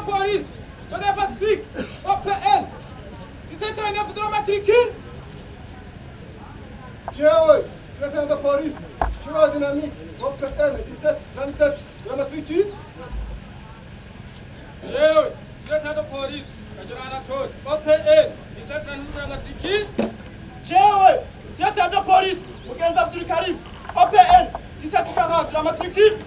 police, Jardin Pacifique, OPN, 1739 de la matricule. Tiens, secrétaire de police, chemin dynamique, OPN, 1737 de la matricule. Tiens, secrétaire de police, Jardin OPN, 1739 de la matricule. Tiens, secrétaire de police, Mugenzi Abdul Karim, OPN, 1740 de la matricule.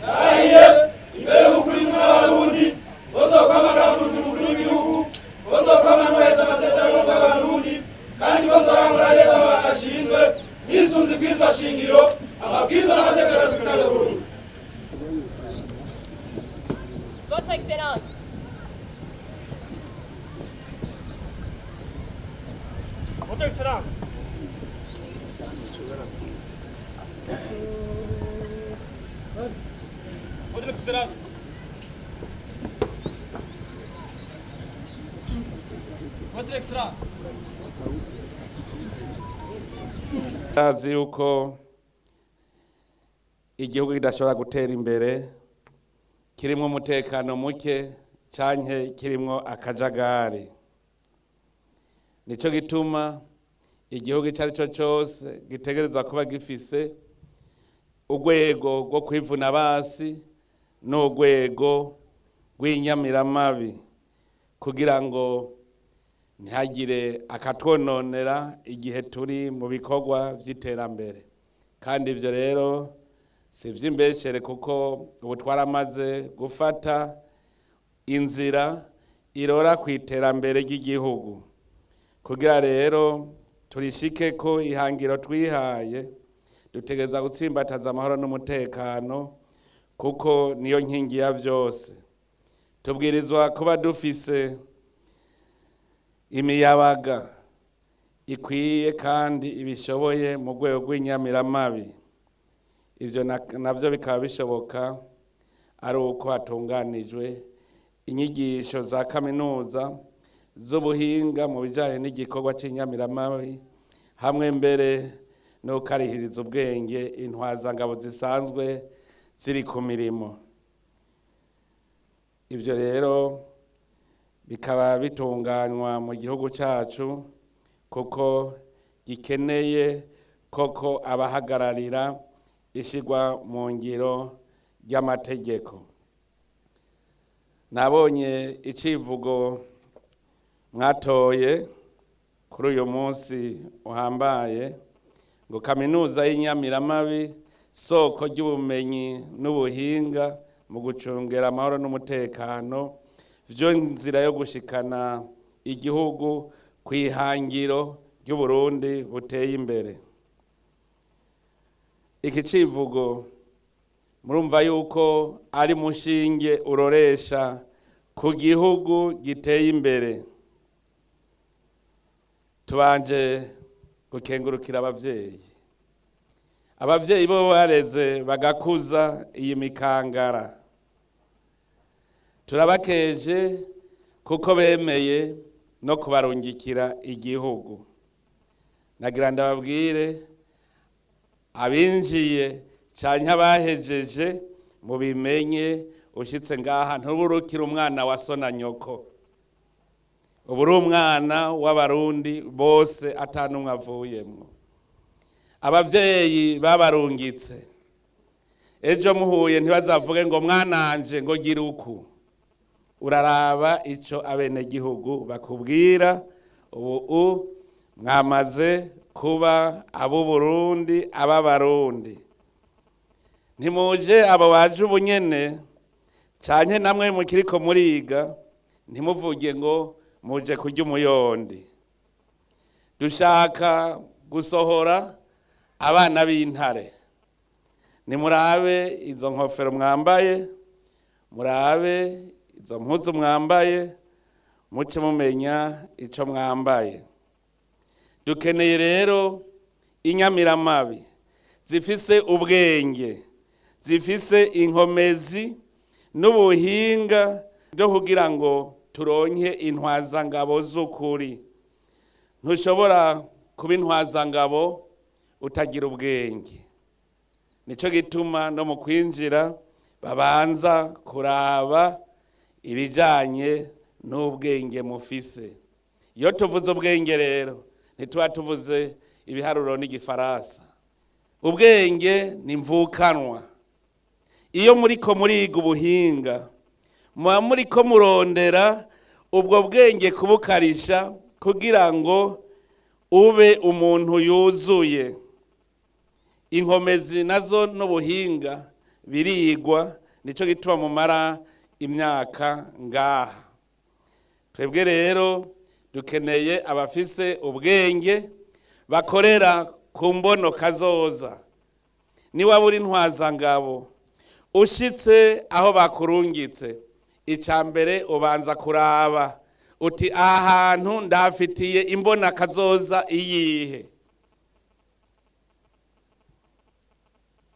Aye, imbere mukuri n'abarundi, bozokwamagana mukuru w'igihugu, bozokwamana neza amasezerano y'abarundi, kandi bozohangura neza abashinzwe bisunze ibwirizwa shingiro, amabwiriza n'amategeko y'u Burundi. Votre Excellence. Votre Excellence. Votre Excellence. Votre Excellence. Azi yuko igihugu kidashobora gutera imbere kirimo umutekano muke canke kirimo akajagari. Nico gituma igihugu icari cyo cyose gitegerezwa kuba gifise urwego rwo kwivuna basi n'urwego rw'inyamiramabi kugira ngo ntihagire akatwononera igihe turi mu bikorwa vy'iterambere. Kandi ivyo rero si ivy'imbeshere kuko ubu twaramaze gufata inzira irora ku iterambere ry'igihugu. Kugira rero turishike ko ihangiro twihaye dutegereza gutsimbataza amahoro n'umutekano kuko niyo nkingi ya vyose. Tubwirizwa kuba dufise imiyabaga ikwiye kandi ibishoboye mu rwego rw'inyamiramabi. Ivyo navyo bikaba bishoboka ari uko hatunganijwe inyigisho za kaminuza z'ubuhinga mu bijanye n'igikorwa c'inyamiramabi hamwe mbere no karihiriza ubwenge intwazangabo zisanzwe ziri ku mirimo. Ivyo rero bikaba bitunganywa mu gihugu cacu kuko gikeneye koko abahagararira ishigwa mu ngiro ry'amategeko. Nabonye icivugo mwatoye kuri uyu munsi uhambaye ngo kaminuza y'inyamiramabi soko ry'ubumenyi n'ubuhinga mu gucungera amahoro n'umutekano vyo nzira yo gushikana igihugu kwihangiro ry'u Burundi buteye imbere. Iki civugo murumva yuko ari mushinge uroresha ku gihugu giteye imbere. Tubanje gukengurukira abavyeyi bo bareze bagakuza iyi mikangara. Turabakeje kuko bemeye no kubarungikira igihugu. Nagira ndababwire abinjiye canke abahejeje mu bimenye ushitse ngaha ntuburukira umwana wa so na nyoko. Uburi umwana w'abarundi bose atanumwe avuyemwo. Abavyeyi babarungitse ejo muhuye ntibazavuge ngo mwananje ngo gira uku. Uraraba ico abenegihugu bakubwira. Ubu mwamaze kuba abo Burundi ababarundi. Ntimuje abo baje ubunyene canke namwe mukiriko muriga ntimuvuge ngo muje kurya umuyondi. Dushaka gusohora abana b'intare. Nimurabe izo nkofero mwambaye, murabe izo mpuzu mwambaye, muce mumenya ico mwambaye. Dukeneye rero inyamiramabi zifise ubwenge, zifise inkomezi n'ubuhinga byo kugira ngo turonke intwazangabo z'ukuri. Ntushobora kuba intwazangabo utagira ubwenge. Nico gituma no mu kwinjira babanza kuraba ibijanye n'ubwenge mufise. Iyo tuvuze ubwenge rero ntituba tuvuze ibiharuro n'igifaransa. Ubwenge ni mvukanwa. Iyo muriko muriga ubuhinga muba muriko murondera ubwo bwenge kubukarisha kugira ngo ube umuntu yuzuye. Inkomezi nazo n'ubuhinga birigwa, nico gituma mumara imyaka ngaha. Twebwe rero dukeneye abafise ubwenge bakorera ku mbono kazoza. Niba uri intwazangabo ushitse aho bakurungitse, icambere ubanza kuraba uti aha hantu ndafitiye imbona kazoza iyihe.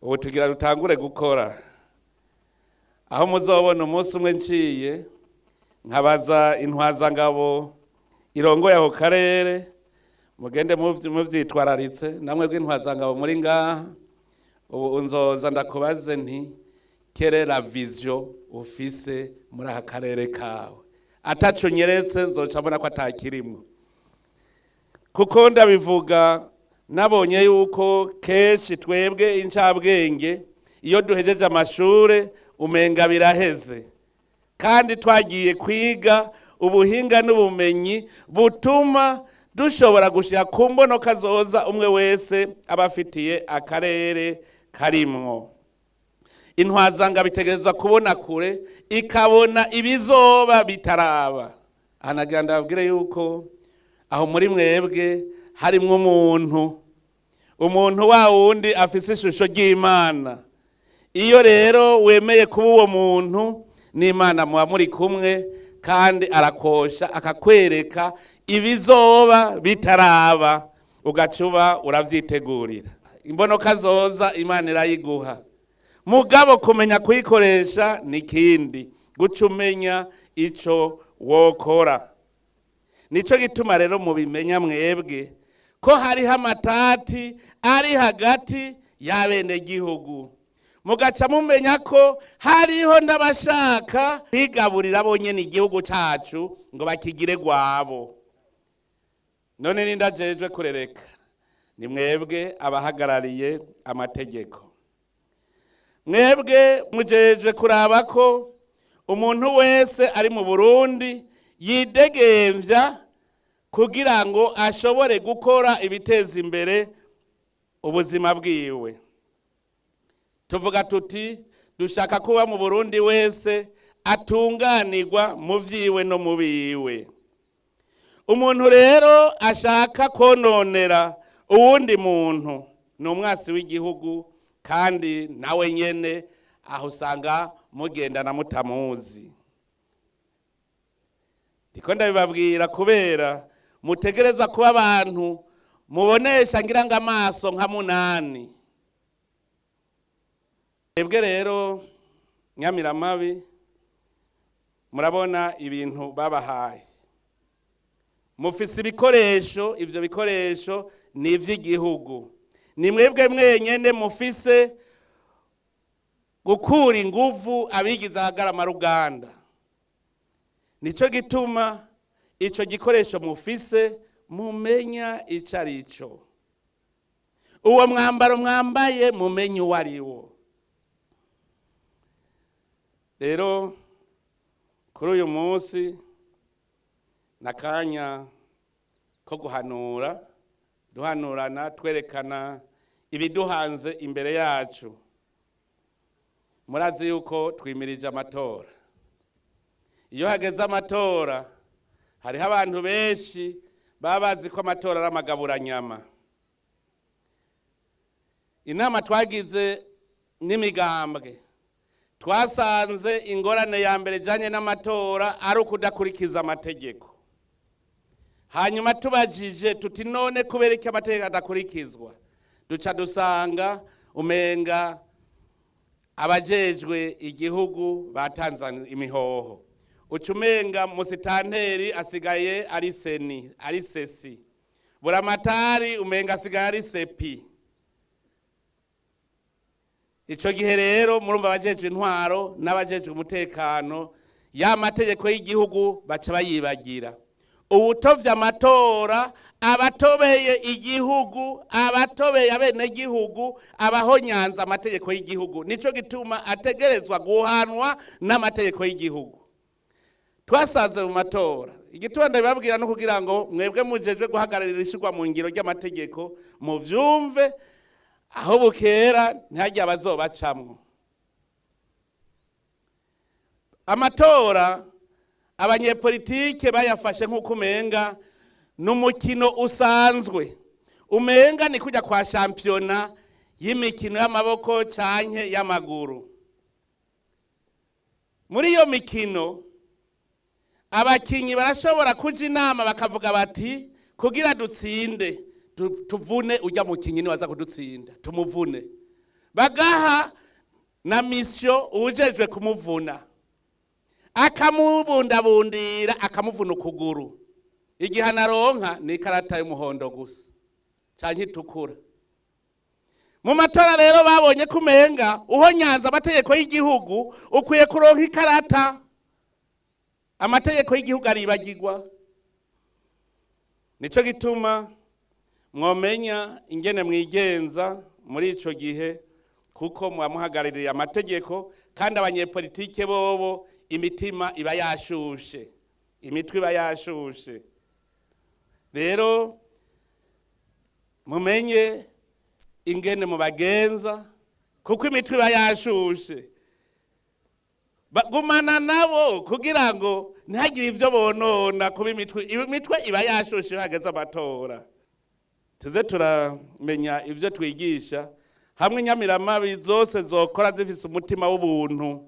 Ubu tugira dutangure gukora. Aho muzobona umunsi umwe nciye nkabaza intwazangabo irongoye aho karere, mugende muvyitwararitse namwe bw'intwazangabo muri ngaha. Ubu nzoza ndakubaze nti kerera vision ufise muri aka karere kawe. Ataco nyeretse nzoca mbona ko atakirimwo. Kuko ndabivuga nabonye yuko kenshi twebwe incabwenge iyo duhejeje amashure umenga biraheze, kandi twagiye kwiga ubuhinga n'ubumenyi butuma dushobora gushika ku mbono kazoza umwe wese abafitiye akarere karimwo. Intwazanga bitegerezwa kubona kure, ikabona ibizoba bitaraba. Anagira ndababwire yuko aho muri mwebwe harimwo umuntu wa wundi afise ishusho ry'Imana. Iyo rero wemeye kuba uwo muntu n'Imana muba muri kumwe, kandi arakosha akakwereka ibizoba bitaraba, ugacuba uravyitegurira. Imbono kazoza Imana irayiguha, mugabo kumenya kuyikoresha nikindi, guca umenya ico wokora. Nico gituma rero mubimenya mwebwe ko hariho amatati ari hagati y'abene gihugu, mugaca mumenya ko hariho n'abashaka kwigaburira bonyene igihugu cacu ngo bakigire gwabo. None nindajejwe kurereka ni mwebwe abahagarariye amategeko. Mwebwe mujejwe kuraba ko umuntu wese ari mu Burundi yidegemvya kugira ngo ashobore gukora ibiteza imbere ubuzima bwiwe. Tuvuga tuti dushaka kuba mu Burundi wese atunganirwa mu vyiwe no mu biwe. Umuntu rero ashaka kononera uwundi muntu ni umwasi w'igihugu, kandi nawe nyene aho usanga mugendana mutamuzi. Ndiko ndabibabwira kubera mutegereza kuba abantu mubonesha ngira ngo amaso nka 8. Ebwe rero Nyamiramabi murabona ibintu babahaye, mufise ibikoresho, ivyo bikoresho ni ivy'igihugu. Ni mwebwe mwenyene mufise gukura inguvu abigize ahagarama ruganda. Nico gituma ico gikoresho mufise mumenya ico arico. Uwo mwambaro mwambaye mumenye uwariwo. Rero kuri uyu munsi nakanya ko guhanura, duhanurana twerekana ibiduhanze imbere yacu. Murazi yuko twimirije amatora. Iyo hageze amatora hariho abantu benshi babazi ko amatora ari amagaburanyama. Inama twagize n'imigambwe twasanze ingorane ya mbere janye n'amatora ari ukudakurikiza amategeko. Hanyuma tubajije tuti none kubera iki amategeko adakurikizwa, duca dusanga umenga abajejwe igihugu batanze imihoho. Ucumenga musitanteri asigaye ari seni, ari sesi. Buramatari umenga asigaye ari sepi. Ico gihe rero murumva abajejwe intwaro n'abajejwe umutekano ya mategeko y'igihugu baca bayibagira. Ubutovya amatora abatobeye igihugu, abatobeye abenegihugu, abahonyanza amategeko y'igihugu, nico gituma ategerezwa guhanwa n'amategeko y'igihugu. Twasaze mu matora, igituma ndabibabwira no kugira ngo mwebwe mujejwe guhagararira ishirwa mu ngiro ry'amategeko mu vyumve, aho bukera ntihajya abazobacamwo. Amatora abanyepolitike bayafashe nk'uko umenga n'umukino usanzwe, umenga ni kujya kwa shampiyona y'imikino y'amaboko canke y'amaguru. Muri iyo mikino abakinyi barashobora kuja inama bakavuga bati kugira dutsinde tuvune ujya mukinyi ni waza kudutsinda tumuvune, bagaha na mission ujejwe kumuvuna, akamubundabundira akamuvuna ukuguru. Igihano aronka ni ikarata y'umuhondo gusa canke itukura. Mu matora rero babonye kumenga uhonyanza amategeko y'igihugu ukwiye kuronka ikarata, amategeko y'igihugu aribagirwa. Nico gituma mwomenya ingene mwigenza muri ico gihe, kuko mwamuhagaririye amategeko kandi abanyepolitike bobo imitima iba yashushe, imitwe iba yashushe. Rero mumenye ingene mubagenza kuko imitwe iba yashushe, bagumana nabo kugira ngo ntihagire ivyo bonona, kuba imitwe iba yashushe hageze amatora. Tuze turamenya ivyo twigisha hamwe inyamiramabi zose zokora zifise umutima w'ubuntu,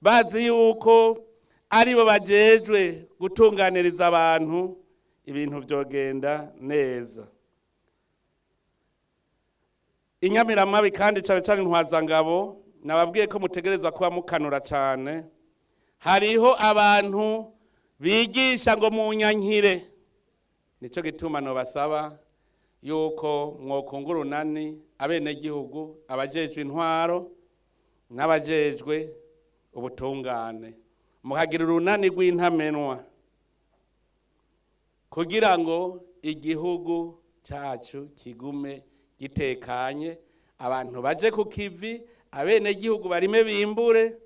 bazi yuko aribo bajejwe gutunganiriza abantu, ibintu vyogenda neza. Inyamiramabi kandi cane cane intwazangabo nababwiye ko mutegerezwa kuba mukanura cane. Hariho abantu bigisha ngo munyankire, nico gituma no basaba yuko mwokungura unani abenegihugu, abajejwe intwaro n'abajejwe ubutungane, mukagira urunani rw'intamenwa kugira ngo igihugu cacu kigume gitekanye, abantu baje ku kivi, abenegihugu barime bimbure,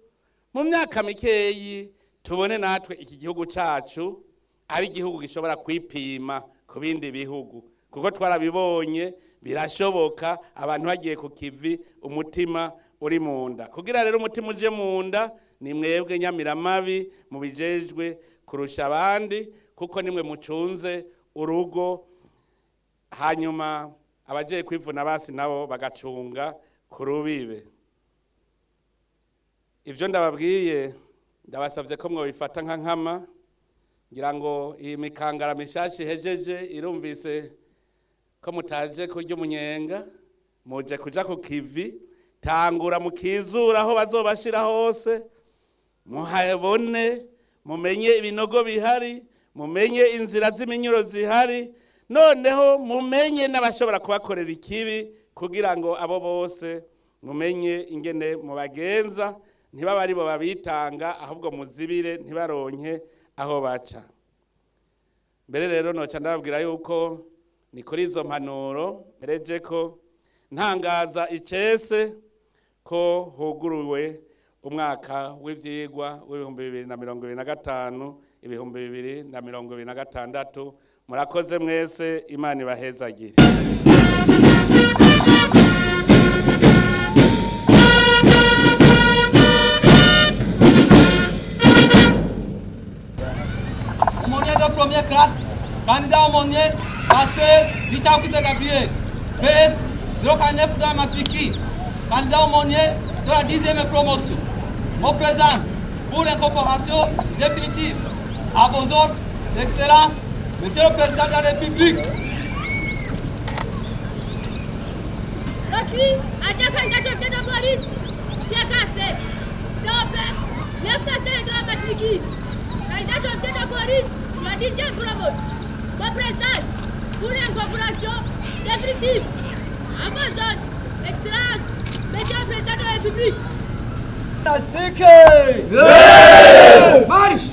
mu myaka mikeyi tubone natwe iki gihugu cacu ari igihugu gishobora kwipima ku bindi bihugu, kuko twarabibonye birashoboka abantu bagiye ku kivi umutima uri munda. Kugira rero umutima uje munda ni mwebwe nyamiramabi mubijejwe kurusha abandi, kuko nimwe mucunze urugo, hanyuma abagiye kwivuna basi nabo bagacunga ku rubibe. Ivyo ndababwiye ndabasavye ko mwobifata nka nkama, ngira ngo iyi mikangara mishashi hejeje irumvise ko mutaje kurya umunyenga, muje kuja ku kivi, tangura mukizura aho bazobashira hose, muhabone, mumenye ibinogo bihari, mumenye inzira z'iminyuro zihari, noneho mumenye n'abashobora kubakorera ikibi, kugira ngo abo bose mumenye ingene mubagenza, ntibaba aribo babitanga, ahubwo muzibire ntibaronke aho baca. Mbere rero noca ndababwira yuko ni kuri izo mpanuro mpereje ko ntangaza icese ko huguruwe umwaka w'ivyigwa w'2025 2026. Murakoze mwese, Imana ibahezagire. Aumônier de première classe, candidat aumônier, pasteur Vital Gabriel, PS 049 de la matriki, candidat aumônier de la 10e promotion. Me présente pour l'incorporation définitive à vos ordres, Excellence, Monsieur le Président de la République. Rotri, adja candidat officier de police, TKC, COP, 905 de la matriki, candidat officier de police, la 10e promotion. Me présente pour l'incorporation définitive à vos ordres, Excellence, Monsieur le Président de la République. Gymnastique! Marche!